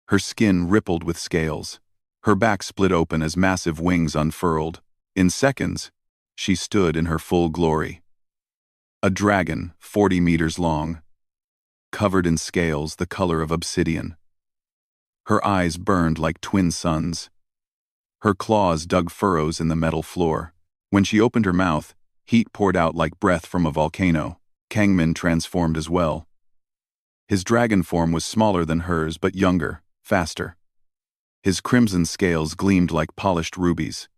Speaker 1: Her skin rippled with scales. Her back split open as massive wings unfurled. In seconds, she stood in her full glory. A dragon, 40 meters long, covered in scales the color of obsidian. Her eyes burned like twin suns. Her claws dug furrows in the metal floor. When she opened her mouth, heat poured out like breath from a volcano. Kang Min transformed as well. His dragon form was smaller than hers but younger, faster. His crimson scales gleamed like polished rubies.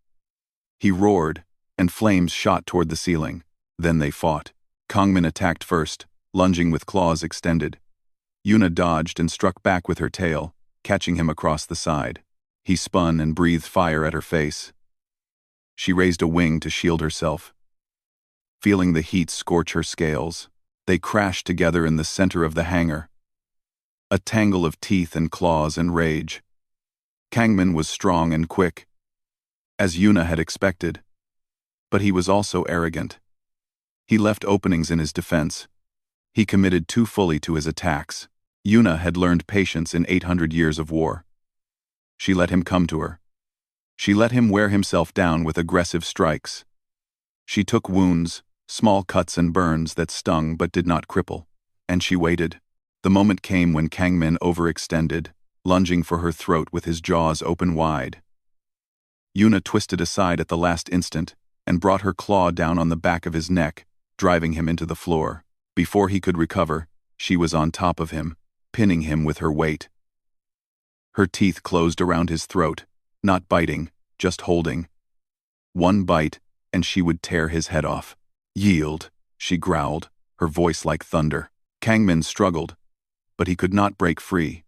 Speaker 1: He roared, and flames shot toward the ceiling. Then they fought. Kang Min attacked first, lunging with claws extended. Yuna dodged and struck back with her tail, catching him across the side. He spun and breathed fire at her face. She raised a wing to shield herself. Feeling the heat scorch her scales, they crashed together in the center of the hangar. A tangle of teeth and claws and rage. Kang Min was strong and quick, as Yuna had expected, but he was also arrogant. He left openings in his defense. He committed too fully to his attacks. Yuna had learned patience in 800 years of war. She let him come to her. She let him wear himself down with aggressive strikes. She took wounds, small cuts and burns that stung but did not cripple, and she waited. The moment came when Kang Min overextended, lunging for her throat with his jaws open wide. Yuna twisted aside at the last instant and brought her claw down on the back of his neck, driving him into the floor. Before he could recover, she was on top of him, pinning him with her weight. Her teeth closed around his throat, not biting, just holding. One bite, and she would tear his head off. Yield, she growled, her voice like thunder. Kang Min struggled, but he could not break free.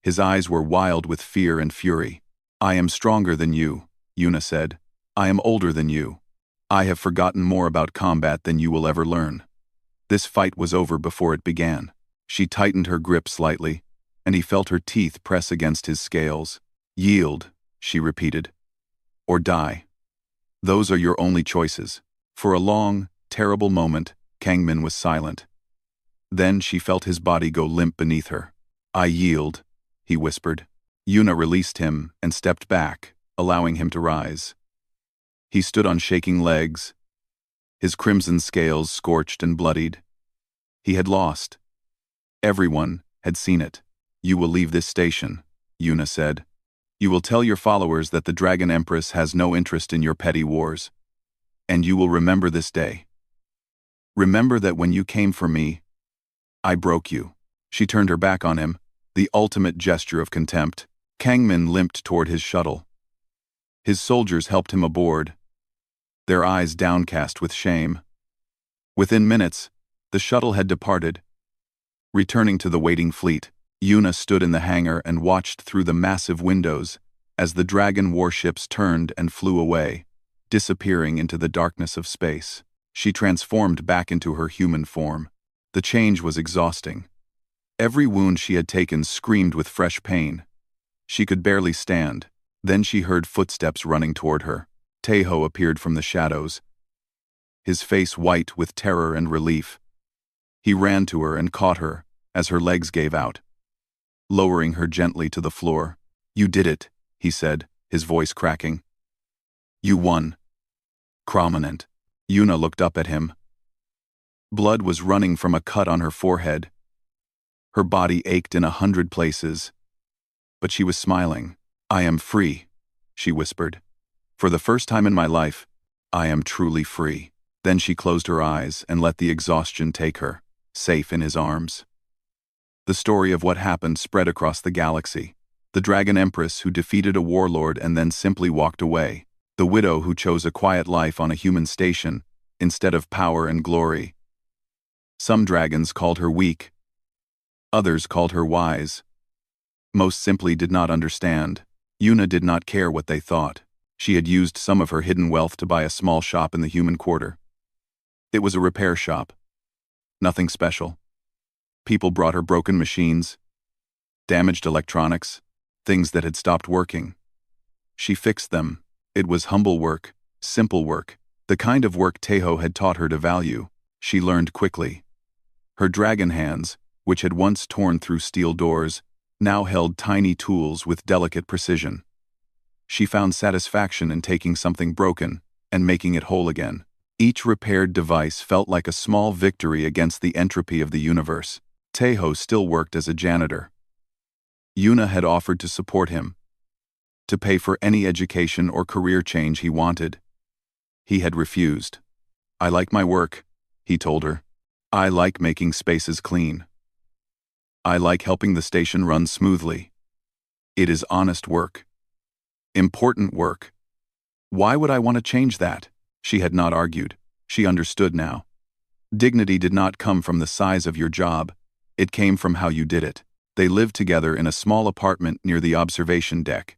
Speaker 1: His eyes were wild with fear and fury. I am stronger than you, Yuna said. I am older than you. I have forgotten more about combat than you will ever learn. This fight was over before it began. She tightened her grip slightly, and he felt her teeth press against his scales. Yield, she repeated. Or die. Those are your only choices. For a long, terrible moment, Kang Min was silent. Then she felt his body go limp beneath her. I yield, he whispered. Yuna released him and stepped back, allowing him to rise. He stood on shaking legs, his crimson scales scorched and bloodied. He had lost. Everyone had seen it. "You will leave this station," Yuna said. "You will tell your followers that the Dragon Empress has no interest in your petty wars. And you will remember this day. Remember that when you came for me, I broke you." She turned her back on him, the ultimate gesture of contempt. Kangmin limped toward his shuttle. His soldiers helped him aboard, their eyes downcast with shame. Within minutes, the shuttle had departed. Returning to the waiting fleet, Yuna stood in the hangar and watched through the massive windows as the Dragon warships turned and flew away, disappearing into the darkness of space. She transformed back into her human form. The change was exhausting. Every wound she had taken screamed with fresh pain. She could barely stand. Then she heard footsteps running toward her. Taeho appeared from the shadows, his face white with terror and relief. He ran to her and caught her as her legs gave out, lowering her gently to the floor. "You did it," he said, his voice cracking. "You won." Prominent. Yuna looked up at him. Blood was running from a cut on her forehead. Her body ached in 100 places. But she was smiling. "I am free," she whispered. "For the first time in my life, I am truly free." Then she closed her eyes and let the exhaustion take her, safe in his arms. The story of what happened spread across the galaxy. The Dragon Empress who defeated a warlord and then simply walked away. The widow who chose a quiet life on a human station instead of power and glory. Some dragons called her weak. Others called her wise. Most simply did not understand. Yuna did not care what they thought. She had used some of her hidden wealth to buy a small shop in the human quarter. It was a repair shop. Nothing special. People brought her broken machines, damaged electronics, things that had stopped working. She fixed them. It was humble work, simple work, the kind of work Taeho had taught her to value. She learned quickly. Her dragon hands, which had once torn through steel doors, now held tiny tools with delicate precision. She found satisfaction in taking something broken and making it whole again. Each repaired device felt like a small victory against the entropy of the universe. Taeho still worked as a janitor. Yuna had offered to support him, to pay for any education or career change he wanted. He had refused. "I like my work," he told her. "I like making spaces clean. I like helping the station run smoothly. It is honest work. Important work. Why would I want to change that?" She had not argued. She understood now. Dignity did not come from the size of your job. It came from how you did it. They lived together in a small apartment near the observation deck.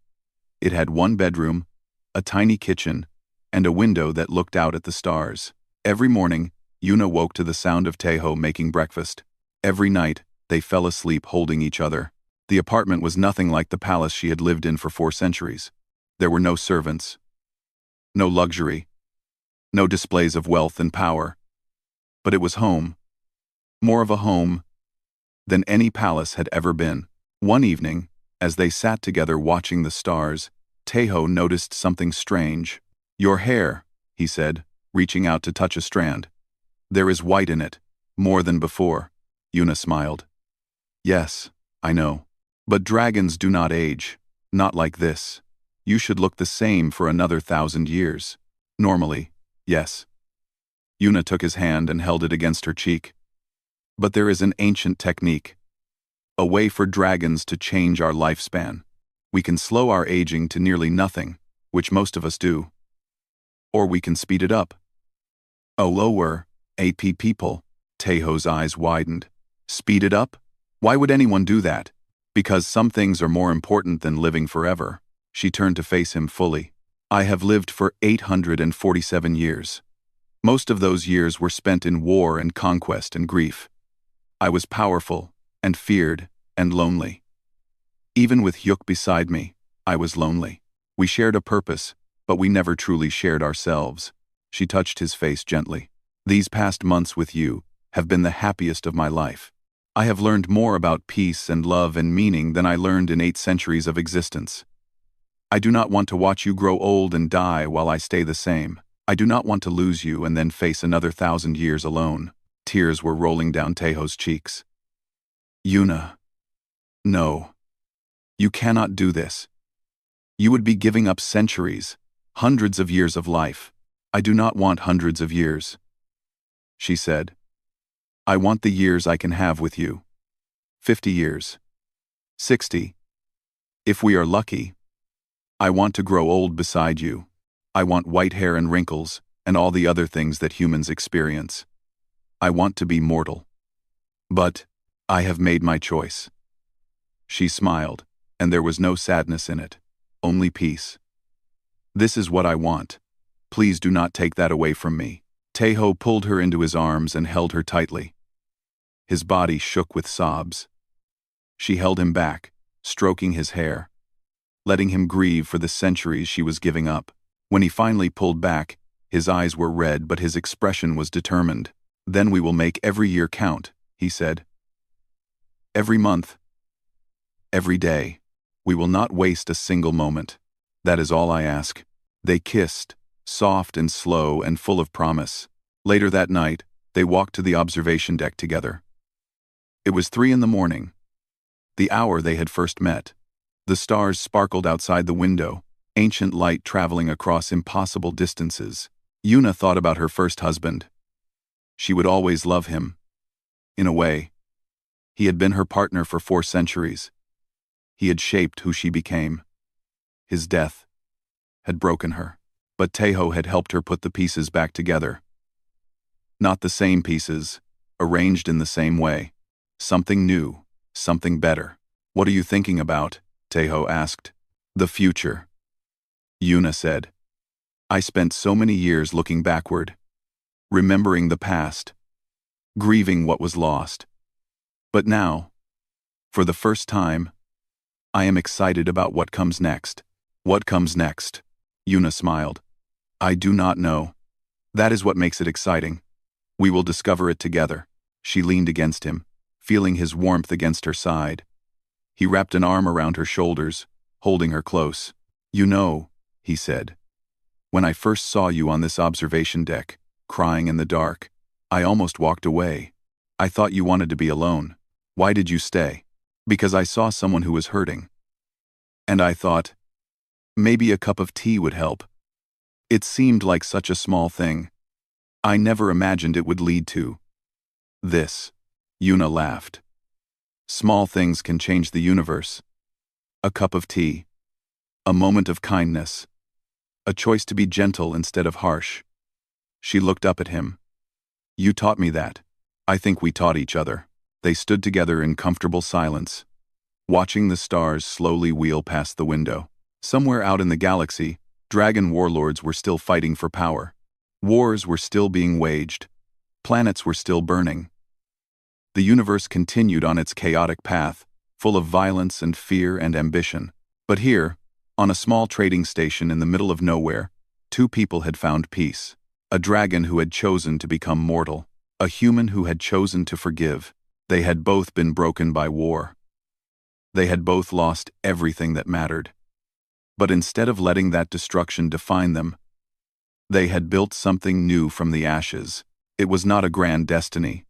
Speaker 1: It had one bedroom, a tiny kitchen, and a window that looked out at the stars. Every morning, Yuna woke to the sound of Taeho making breakfast. Every night, they fell asleep holding each other. The apartment was nothing like the palace she had lived in for 4 centuries. There were no servants, no luxury, no displays of wealth and power. But it was home. More of a home than any palace had ever been. One evening, as they sat together watching the stars, Taeho noticed something strange. "Your hair," he said, reaching out to touch a strand. "There is white in it, more than before." Yuna smiled. "Yes, I know. But dragons do not age. Not like this. You should look the same for another 1,000 years. Normally, yes." Yuna took his hand and held it against her cheek. "But there is an ancient technique. A way for dragons to change our lifespan. We can slow our aging to nearly nothing, which most of us do. Or we can speed it up." "Oh, lower, AP people." Taeho's eyes widened. "Speed it up? Why would anyone do that?" "Because some things are more important than living forever." She turned to face him fully. "I have lived for 847 years. Most of those years were spent in war and conquest and grief. I was powerful and feared and lonely. Even with Hyuk beside me, I was lonely. We shared a purpose, but we never truly shared ourselves." She touched his face gently. "These past months with you have been the happiest of my life. I have learned more about peace and love and meaning than I learned in 8 centuries of existence. I do not want to watch you grow old and die while I stay the same. I do not want to lose you and then face another 1,000 years alone. Tears were rolling down Taeho's cheeks. Yuna. No. You cannot do this. You would be giving up centuries, hundreds of years of life. I do not want hundreds of years. She said. I want the years I can have with you. 50 years. 60. If we are lucky. I want to grow old beside you. I want white hair and wrinkles, and all the other things that humans experience. I want to be mortal. But, I have made my choice. She smiled, and there was no sadness in it, only peace. This is what I want. Please do not take that away from me. Taeho pulled her into his arms and held her tightly. His body shook with sobs. She held him back, stroking his hair, letting him grieve for the centuries she was giving up. When he finally pulled back, his eyes were red but his expression was determined. Then we will make every year count, he said. Every month. Every day. We will not waste a single moment. That is all I ask. They kissed, soft and slow and full of promise. Later that night, they walked to the observation deck together. It was 3 a.m, the hour they had first met. The stars sparkled outside the window, ancient light traveling across impossible distances. Yuna thought about her first husband. She would always love him. In a way. He had been her partner for 4 centuries. He had shaped who she became. His death had broken her, but Taeho had helped her put the pieces back together. Not the same pieces, arranged in the same way. Something new, something better. What are you thinking about? Taeho asked. The future. Yuna said. I spent so many years looking backward, remembering the past, grieving what was lost. But now, for the first time, I am excited about what comes next. What comes next? Yuna smiled. I do not know. That is what makes it exciting. We will discover it together. She leaned against him, feeling his warmth against her side. He wrapped an arm around her shoulders, holding her close. You know, he said. When I first saw you on this observation deck, crying in the dark, I almost walked away. I thought you wanted to be alone. Why did you stay? Because I saw someone who was hurting. And I thought, maybe a cup of tea would help. It seemed like such a small thing. I never imagined it would lead to this. Yuna laughed. Small things can change the universe. A cup of tea. A moment of kindness. A choice to be gentle instead of harsh. She looked up at him. You taught me that. I think we taught each other. They stood together in comfortable silence, watching the stars slowly wheel past the window. Somewhere out in the galaxy, dragon warlords were still fighting for power. Wars were still being waged. Planets were still burning. The universe continued on its chaotic path, full of violence and fear and ambition. But here, on a small trading station in the middle of nowhere, 2 people had found peace. A dragon who had chosen to become mortal. A human who had chosen to forgive. They had both been broken by war. They had both lost everything that mattered. But instead of letting that destruction define them, they had built something new from the ashes. It was not a grand destiny.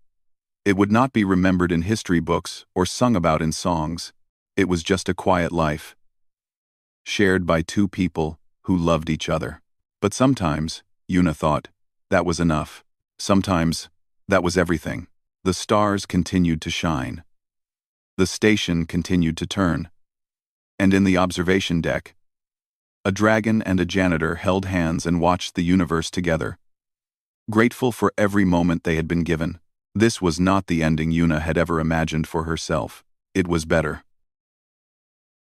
Speaker 1: It would not be remembered in history books or sung about in songs. It was just a quiet life, shared by 2 people who loved each other. But sometimes, Yuna thought, that was enough. Sometimes, that was everything. The stars continued to shine. The station continued to turn. And in the observation deck, a dragon and a janitor held hands and watched the universe together, grateful for every moment they had been given. This was not the ending Yuna had ever imagined for herself. It was better.